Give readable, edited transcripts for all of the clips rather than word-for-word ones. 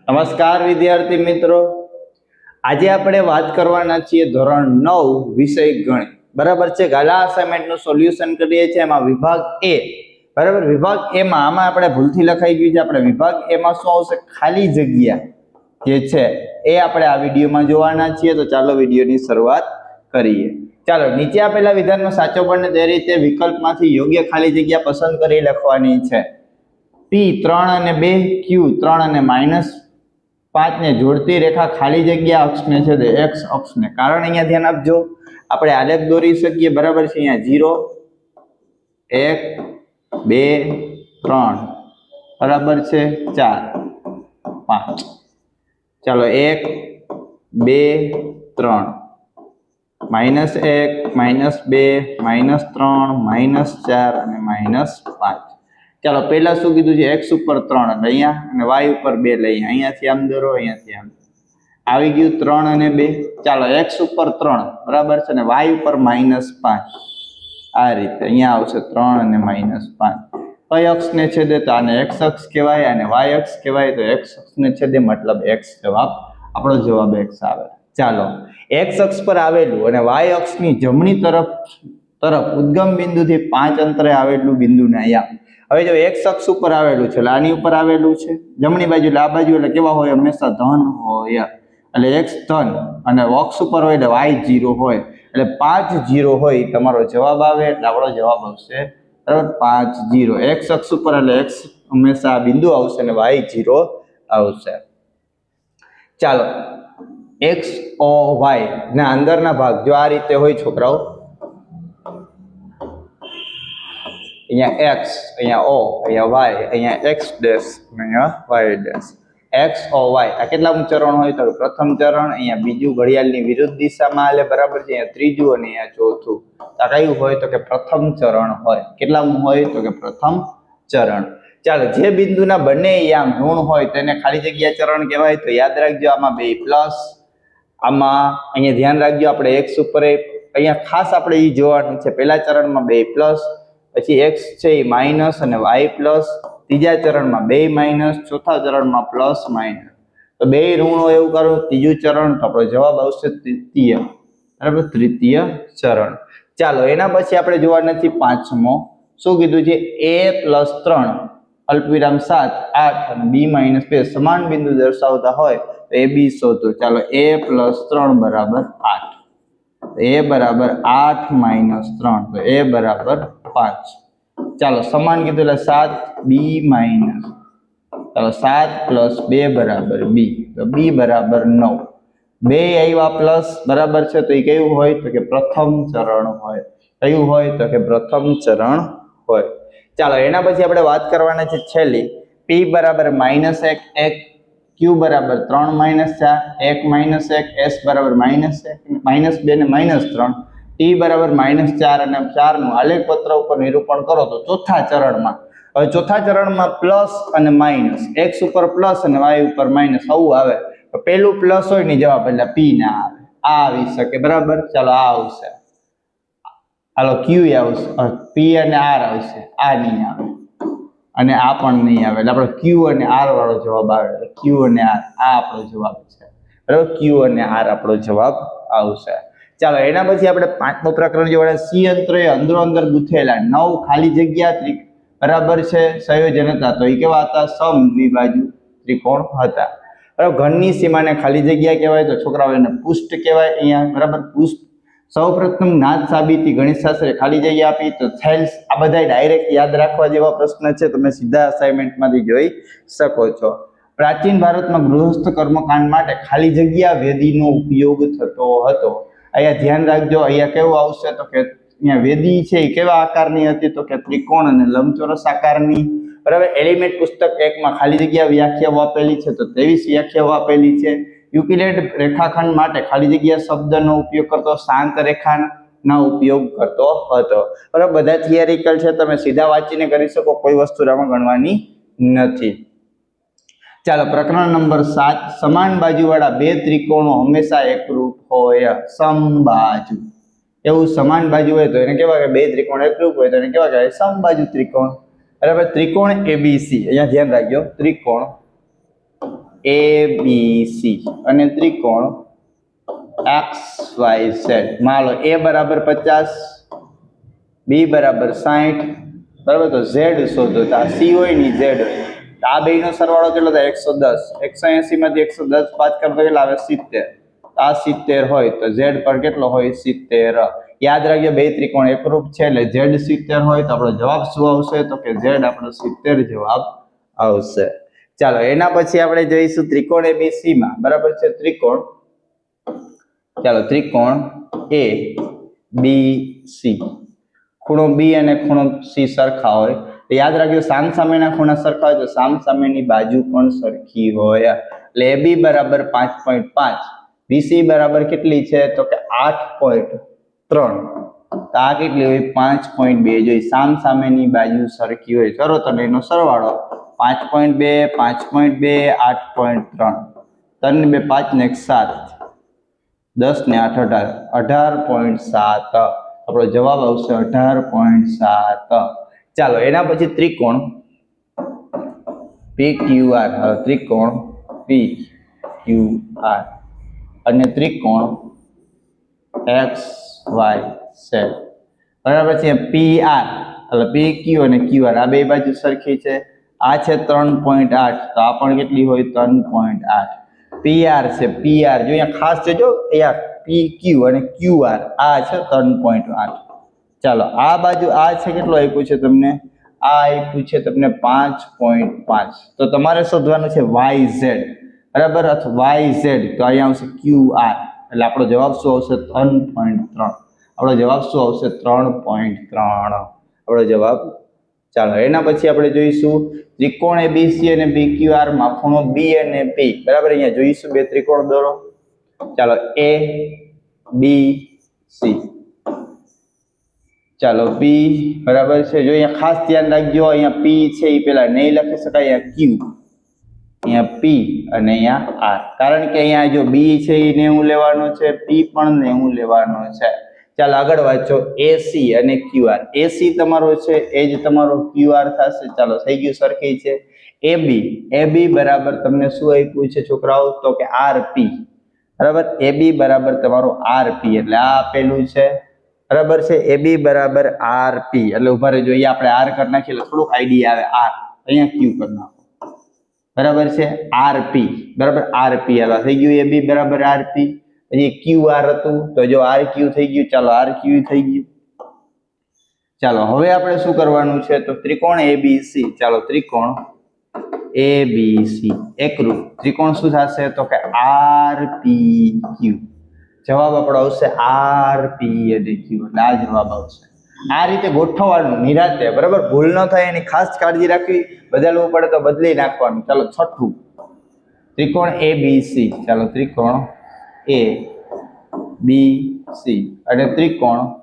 નમસ્કાર વિદ્યાર્થી મિત્રો, આજે આપણે વાત કરવાના છીએ ધોરણ 9 વિષય ગણિત. બરાબર છે. ગાલા અસાઇનમેન્ટનું સોલ્યુશન કરીએ છીએ. એમાં વિભાગ એ, બરાબર, વિભાગ એ માં આમાં આપણે ભૂલથી લખાઈ ગયું છે. આપણે વિભાગ એ માં શું આવશે? ખાલી જગ્યા જે છે એ આપણે આ વિડીયોમાં જોવાના છીએ. તો ચાલો વિડીયોની શરૂઆત કરીએ. ચાલો, નીચે આપેલા વિધાનનો સાચો બને તે રીતે વિકલ્પમાંથી યોગ્ય ખાલી જગ્યા પસંદ કરી લખવાની છે. P 3 અને 2, Q 3 અને -5 ને જોડતી રેખા ખાલી જગ્યા અક્ષને છેદે x અક્ષને. કારણ અહીંયા ધ્યાન આપજો, આપણે આલેખ દોરી શકીએ. બરાબર છે. અહીંયા 0 1 2 3, બરાબર છે, 4 5. ચાલો, 1 2 3, -1 -2 -3 -4 અને -5. ચાલો, પહેલા શું કીધું છે? x ઉપર 3 એટલે અહીંયા, અને y ઉપર 2 લઈએ. અહીંયાથી આમ દોરો, અહીંયાથી આમ. આવી ગયું 3 અને 2. ચાલો, x ઉપર 3, બરાબર છે, અને y ઉપર -5. આ રીતે અહીંયા આવશે 3 અને -5. કઈ અક્ષને છેદે? તો આને x અક્ષ કહેવાય અને y અક્ષ કહેવાય. તો x અક્ષને છેદે મતલબ x જવાબ, આપણો જવાબ x આવે. ચાલો, x અક્ષ પર આવેલું અને y અક્ષની જમણી તરફ ઉદ્ગમ બિંદુથી 5 અંતરે આવેલું બિંદુને અહીંયા. હવે જો x અક્ષ ઉપર આવેલું છે એટલે આની ઉપર આવેલું છે, જમણી બાજુ એટલે આ બાજુ, એટલે કેવા હોય? હંમેશા ધન હોય. એટલે x ધન અને અક્ષ ઉપર હોય એટલે y 0 હોય. એટલે 5 0 હોય તમારો જવાબ આવે. એટલે આપણો જવાબ આવશે, બરાબર, 5 0. x અક્ષ ઉપર એટલે x હંમેશા બિંદુ આવશે અને y 0 આવશે. ચાલો, x o y ના અંદરના ભાગ જો આ રીતે હોય છોકરાઓ, અહીંયા x, અહીંયા o, અહીંયા y, અહીંયા x ડેશ, અહીંયા y dash. x o y આ કેટલામું ચરણ હોય? તો પ્રથમ ચરણ. અહીંયા બીજું ઘડિયાળની વિરુદ્ધ દિશામાં હાલે, બરાબર છે. અહીંયા ત્રીજું અને અહીંયા ચોથું. આ કયું હોય? તો કે પ્રથમ ચરણ હોય. કેટલામું હોય? તો કે પ્રથમ ચરણ. ચાલો, જે બિંદુના બંને યામ ઋણ હોય તેને ખાલી જગ્યા ચરણ કહેવાય. તો યાદ રાખજો, આમાં બે પ્લસ, આમાં અહીંયા ધ્યાન રાખજો. આપણે x ઉપર અહીંયા ખાસ આપણે એ જોવાનું છે. પહેલા ચરણમાં બે પ્લસ, પછી x છે એ માઇનસ અને y પ્લસ, ત્રીજા ચરણમાં બે માઇનસ, ચોથા ચરણમાં પ્લસ માઇનસ. તો બે ઋણ હોય એવું કરું. ત્રીજું ચરણ, તો આપણો જવાબ આવશે તૃતીય, બરાબર, તૃતીય ચરણ. ચાલો, એના પછી આપણે જોવાના છીએ પાંચમો. શું કીધું છે? a + 3 અલ્પવિરામ 7 8 અને b - 2 સમાન બિંદુ દર્શાવતા હોય તો a b શોધો. ચાલો, a + 3 = 8. a બરાબર 8 - 3, તો a બરાબર 5. ચાલો, સમાન કીધું એટલે 7 b માઇનસ. ચાલો, 7 + 2 બરાબર b, તો b બરાબર 9. બે આવ્યા પ્લસ, બરાબર છે. તો એ કયું હોય? તો કે પ્રથમ ચરણ હોય. કયું હોય? તો કે પ્રથમ ચરણ હોય. ચાલો, એના પછી આપણે વાત કરવાના છે છેલ્લી. p બરાબર -1 1, q બરાબર 3 - 4 1 - 1, s બરાબર -2 ને -3, t બરાબર -4 અને 4 નું આલેખ પત્ર ઉપર નિરૂપણ કરો. તો ચોથા ચરણમાં, હવે ચોથા ચરણમાં પ્લસ અને માઇનસ, x ઉપર પ્લસ અને y ઉપર માઇનસ આવું આવે. તો પેલું પ્લસ હોય ને જવાબ, એટલે p ના આવે, આ આવી શકે, બરાબર. ચાલો, આ આવશે. હાલો, q આવશે, p અને r આવશે, આ નહીં આવે અને આ પણ નહીં આવે. એટલે આપણો q અને r વાળો જવાબ આવે. એટલે q અને r આ આપણો જવાબ છે, બરાબર. q અને r આપણો જવાબ આવશે. ચાલો, એના પછી આપણે પાંચમું પ્રકરણ જોવાના. c અંતરે અંદરો અંદર ગૂંથેલા 9 ખાલી જગ્યા બરાબર છે સંયોજન હતા. તો એ કેવા હતા? સમદ્વિબાજુ ત્રિકોણ હતા. બરાબર. ઘનની સીમાને ખાલી જગ્યા કહેવાય. તો છોકરાઓ એને પૃષ્ઠ કહેવાય. અહીંયા બરાબર પૃષ્ઠ. સૌપ્રથમ નાદ સાબિતી ગણિતશાસ્ત્રે ખાલી જગ્યા આપી. તો થેલ્સ. આ બધા ડાયરેક્ટ યાદ રાખવા જેવા પ્રશ્ન છે, તમે સીધા અસાઇનમેન્ટમાંથી જોઈ શકો છો. પ્રાચીન ભારતમાં ગૃહસ્થ કર્મકાંડ માટે ખાલી જગ્યા વેદીનો ઉપયોગ થતો હતો. અહીંયા ધ્યાન રાખજો, અહીંયા કેવું આવશે? તો કે અહીંયા વેદી છે એ કેવા આકારની હતી? તો કે ત્રિકોણ અને લંબચોરસ આકારની. બરાબર. એલિમેન્ટ પુસ્તક 1 માં ખાલી જગ્યા વ્યાખ્યાઓ આપેલી છે. તો 23 વ્યાખ્યાઓ આપેલી છે. યુક્લિડ રેખાખંડ માટે ખાલી જગ્યા શબ્દનો ઉપયોગ કરતો, શાંત રેખાનો ઉપયોગ કરતો હતો. બરાબર. બધા થિયરિકલ છે, તમે સીધા વાંચીને કરી શકો, કોઈ વસ્તુ આમાં ગણવાની નથી. ચાલો, પ્રકરણ નંબર 7. સમાન બાજુવાળા બે ત્રિકોણો હંમેશા એકરૂપ હોય. સમબાજુ. એવું સમાન બાજુ હોય તો એને કેવા કે બે ત્રિકોણ એકરૂપ હોય તો એને કેવા કહેવાય? સમબાજુ ત્રિકોણ. બરાબર. ત્રિકોણ ABC, અહીંયા ધ્યાન રાખજો, ત્રિકોણ ABC અને ત્રિકોણ XYZ. मान लो A बराबर 50, B बराबर 60, बराबर। तो Z शोधो तो C होय नी Z होय तो आ बेनो सरवाळो કેટલો થાય 110 180 માંથી 110 બાદ કરતો કેટલા આવે 70 આ 70 હોય તો Z પર કેટલો હોય 70 યાદ રાખજો બે ત્રિકોણ એકરૂપ છે એટલે Z 70 હોય તો આપણો જવાબ શું આવશે તો કે Z આપણો 70 જવાબ આવશે ચાલો એના પછી આપણે જોઈશું ત્રિકોણ ABC માં બરાબર છે ત્રિકોણ ચાલો ત્રિકોણ ABC ખૂણો B અને ખૂણો C સરખા હોય તો યાદ રાખજો સામસામેના ખૂણા સરખા હોય તો સામસામેની બાજુ પણ સરખી હોય એટલે AB બરાબર 5.5 BC બરાબર કેટલી છે તો કે 8.3 તો આ કેટલી હોય 5.2 જોઈ સામસામેની બાજુ સરખી હોય કરો તો એનો સરવાળો 5.2 5.2 8.3 3 2 5 ને 7 10 ને 8 18.7 આપણો જવાબ આવશે 18.7 ચાલો એના પછી ત્રિકોણ PQR ત્રિકોણ PQR અને ત્રિકોણ XYZ બરાબર છે PR એટલે PQ અને QR આ બે બાજુ સરખી છે આ છે 3.8 તો આ પણ કેટલી હોય 3.8 PR છે PR જો અહીંયા ખાસ જોજો અહીંયા PQ અને QR આ છે 3.8 ચાલો આ બાજુ આ છે કેટલો આપ્યું છે તમને આ આપ્યું છે તમને 5.5 તો તમારે શોધવાનું છે YZ બરાબર અથવા YZ તો અહીંયા આવશે QR એટલે આપણો જવાબ શું આવશે 3.3 આપણો જવાબ શું આવશે 3.3 આપણો જવાબ ચાલો એના પછી આપણે જોઈશું ત્રિકોણ ABC અને PQR માં ખૂણો B અને P બરાબર અહીંયા જોઈશું બે ત્રિકોણ દોરો ચાલો A B C ચાલો P બરાબર છે જો અહીંયા ખાસ ધ્યાન રાખજો અહીંયા P છે એ પેલા નહીં લખી શકાય અહીંયા Q અહીંયા P અને અહીંયા R કારણ કે અહીંયા જો B છે એ 90 લેવાનો છે P પણ 90 લેવાનો છે ચાલો આગળ વાંચો AC અને QR AC તમારો છે એ જ તમારો QR થશે ચાલો થઈ ગયું સરખી છે AB બરાબર તમને શું આપ્યું છે છોકરાઓ તો કે RP બરાબર AB બરાબર તમારો RP એટલે આ આપેલું છે બરાબર છે AB બરાબર RP એટલે ઉભા રહેજો અહીંયા આપણે R કરી નાખીએ એટલે થોડુંક આઈડિયા આવે R અહીંયા Q કરી નાખો બરાબર છે RP બરાબર RP એટલે થઈ ગયું AB બરાબર RP પછી QR હતું તો જો RQ થઈ ગયું ચાલો RQ થઈ ગયું ચાલો હવે આપણે શું કરવાનું છે તો ત્રિકોણ ABC ચાલો ત્રિકોણ ABC એકરૂપ ત્રિકોણ શું થશે તો કે RPQ જવાબ આપણો આવશે RP અને Q એટલે આ જવાબ આવશે આ રીતે ગોઠવવાનું નિરાતે બરાબર ભૂલ ન થાય એની ખાસ કાળજી રાખવી બદલવું પડે તો બદલી નાખવાનું ચાલો છઠ્ઠું ત્રિકોણ ABC ચાલો ત્રિકોણ ABC અને ત્રિકોણ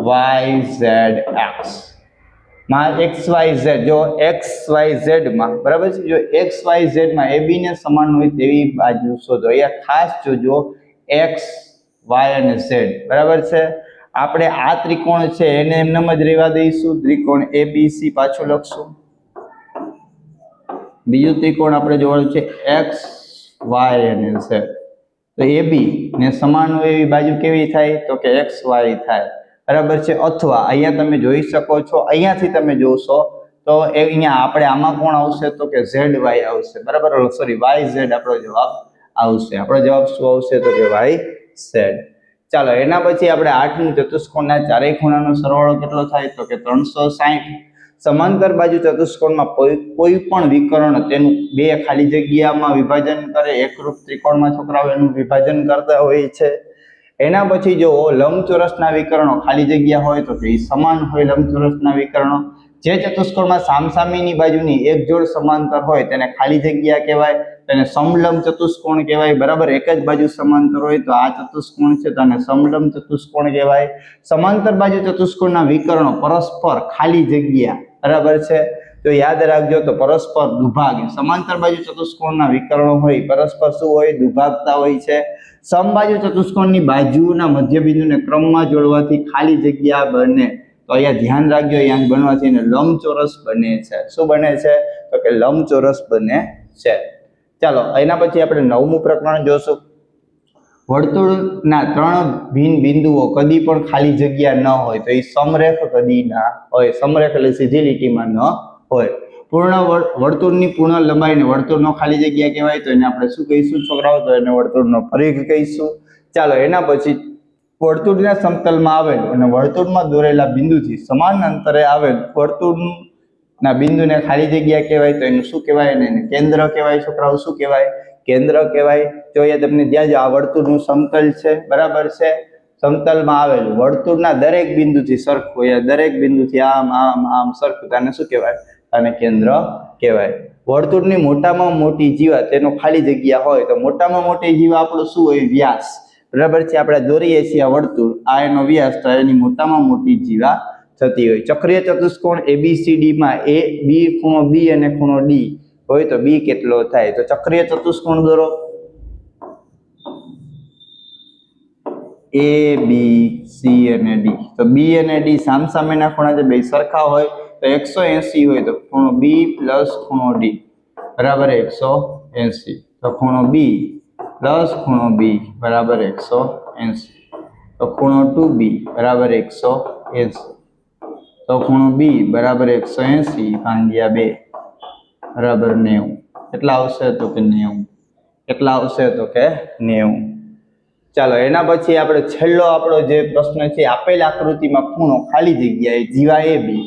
YZX માં XYZ જો XYZ માં બરાબર છે જો XYZ માં AB ને સમાન હોય તેવી બાજુ શોધો અહીંયા ખાસ જોજો X Y અને Z બરાબર છે આપણે આ ત્રિકોણ છે એને એમનેમ જ રહેવા દઈશું ત્રિકોણ ABC પાછું લખશું બીજું ત્રિકોણ આપણે જોવાનું છે X Y અને Z તો AB ને સમાન હોય એવી બાજુ કેવી થાય તો કે XY થાય બરાબર છે અથવા અહીંયા તમે જોઈ શકો છો અહીંયાથી તમે જોશો તો અહીંયા આપણે આમાં કોણ આવશે તો કે ZY આવશે બરાબર સોરી YZ આપણો જવાબ આવશે આપણો જવાબ શું આવશે તો કે YZ ચાલો એના પછી આપણે 8મું ચતુષ્કોણના ચારેય ખૂણાનો સરવાળો કેટલો થાય તો કે 360 સમાંતર બાજુ ચતુષ્કોણમાં કોઈ પણ વિકર્ણ તેનું બે ખાલી જગ્યામાં વિભાજન કરે એકરૂપ ત્રિકોણમાં છોકરાઓ એનું વિભાજન કરતા હોય છે એના પછી જો લંબચોરસના વિકર્ણો ખાલી જગ્યા હોય તો એ સમાન હોય લંબચોરસના વિકર્ણો જે ચતુષ્કોણમાં સામસામેની બાજુની એક જોડ સમાંતર હોય તેને ખાલી જગ્યા કહેવાય તેને સમલંબ ચતુષ્કોણ કહેવાય બરાબર એક જ બાજુ સમાંતર હોય તો આ ચતુષ્કોણ છે તો આને સમલંબ ચતુષ્કોણ કહેવાય સમાંતર બાજુ ચતુષ્કોણના વિકર્ણો પરસ્પર ખાલી જગ્યા બરાબર છે તો યાદ રાખજો તો પરસ્પર દુભાગ સમાંતર બાજુ ચતુષ્કોણના વિકર્ણો હોય પરસ્પર શું હોય દુભાગતા હોય છે સમબાજુ ચતુષ્કોણની બાજુના મધ્યબિંદુને ક્રમમાં જોડવાથી ખાલી જગ્યા બને તો અહીંયા ધ્યાન રાખજો અહીંયા બનવાથી લંબચોરસ બને છે શું બને છે તો કે લંબચોરસ બને છે ચાલો એના પછી આપણે 9મું પ્રકરણ જોશું. વર્તુળના 3 ભિન્ન બિંદુઓ કદી પણ ખાલી જગ્યા ન હોય તો એ સમરેખ કદી ના હોય. સમરેખ એટલે સીધી લીટીમાં ન હોય. પૂર્ણ વર્તુળની પૂર્ણ લંબાઈને વર્તુળનો ખાલી જગ્યા કહેવાય. તો એને આપણે શું કહીશું છોકરાઓ? તો એને વર્તુળનો પરિઘ કહીશું. ચાલો એના પછી વર્તુળના સમતલમાં આવેલ અને વર્તુળમાં દોરેલા બિંદુથી સમાન અંતરે આવેલ વર્તુળના બિંદુને ખાલી જગ્યા કહેવાય. તો એનું શું કહેવાય? એને કેન્દ્ર કહેવાય. છોકરાઓ શું કહેવાય? કેન્દ્ર કહેવાય. જો અહીંયા તમને જ્યાં આ વર્તુળનું સમતલ છે, બરાબર છે, સમતલમાં આવેલું વર્તુળના દરેક બિંદુથી સરખું, અહીંયા દરેક બિંદુથી આમ આમ આમ સરખું, આને શું કહેવાય? આને કેન્દ્ર કહેવાય. વર્તુળની મોટામાં મોટી જીવા તેનો ખાલી જગ્યા હોય તો મોટામાં મોટી જીવા આપણું શું હોય? વ્યાસ. બરાબર છે. આપણે દોરીએ છીએ આ વર્તુળ, આ એનો વ્યાસ, તો એની મોટામાં મોટી જીવા થતી હોય. ચક્રીય ચતુષ્કોણ ABCD માં એ બી ખૂણો બી અને ખૂણો ડી હોય તો બી કેટલો થાય? તો ચક્રીય ચતુષ્કોણ દોરો. A B C અને D. તો બી અને ડી સામસામેના ખૂણા છે, બે સરખા હોય તો 180 હોય તો ખૂણો બી પ્લસ ખૂણો ડી બરાબર 180. તો ખૂણો બી પ્લસ ખૂણો બી બરાબર 180. તો ખૂણો 2B બરાબર 180. તો ખૂણો બી બરાબર 180 ભાગ્યા 2 બરાબર 90. કેટલા આવશે? તો કે 90. કેટલા આવશે? તો કે 90. ચાલો એના પછી આપણે છેલ્લો આપણો જે પ્રશ્ન છે, આપેલ આકૃતિમાં ખૂણો ખાલી જગ્યાએ જીવા એ બી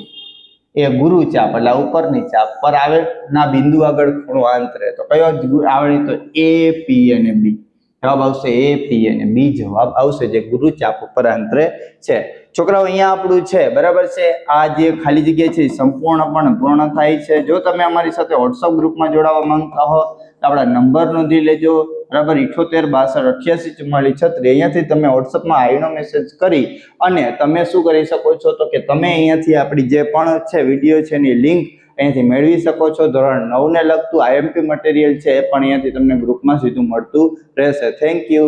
એ ગુરુ ચાપ એટલે ઉપરની ચાપ પર આવેલા બિંદુ આગળ ખૂણો આંતરે તો કયો આવે? તો એ પી અને બી. જવાબ આવશે એ પી અને બી જવાબ આવશે, જે ગુરુ ચાપ ઉપર આંતરે છે. છોકરાઓ અહીંયા આપણું છે, બરાબર છે. આ જે ખાલી જગ્યા છે સંપૂર્ણપણે પૂર્ણ થાય છે. જો તમે અમારી સાથે વોટ્સઅપ ગ્રુપમાં જોડાવા માંગતા હો તો આપણા નંબર નોંધી લેજો, બરાબર 7862884436. અહીંયાથી તમે વોટ્સઅપમાં આઈનો મેસેજ કરી અને તમે શું કરી શકો છો? તો કે તમે અહીંયાથી આપણી જે પણ છે વિડીયો છે એની લિંક અહીંયાથી મેળવી શકો છો. ધોરણ 9 ને લગતું IMP મટીરિયલ છે એ પણ અહીંયાથી તમને ગ્રુપમાં સીધું મળતું રહેશે. Thank you.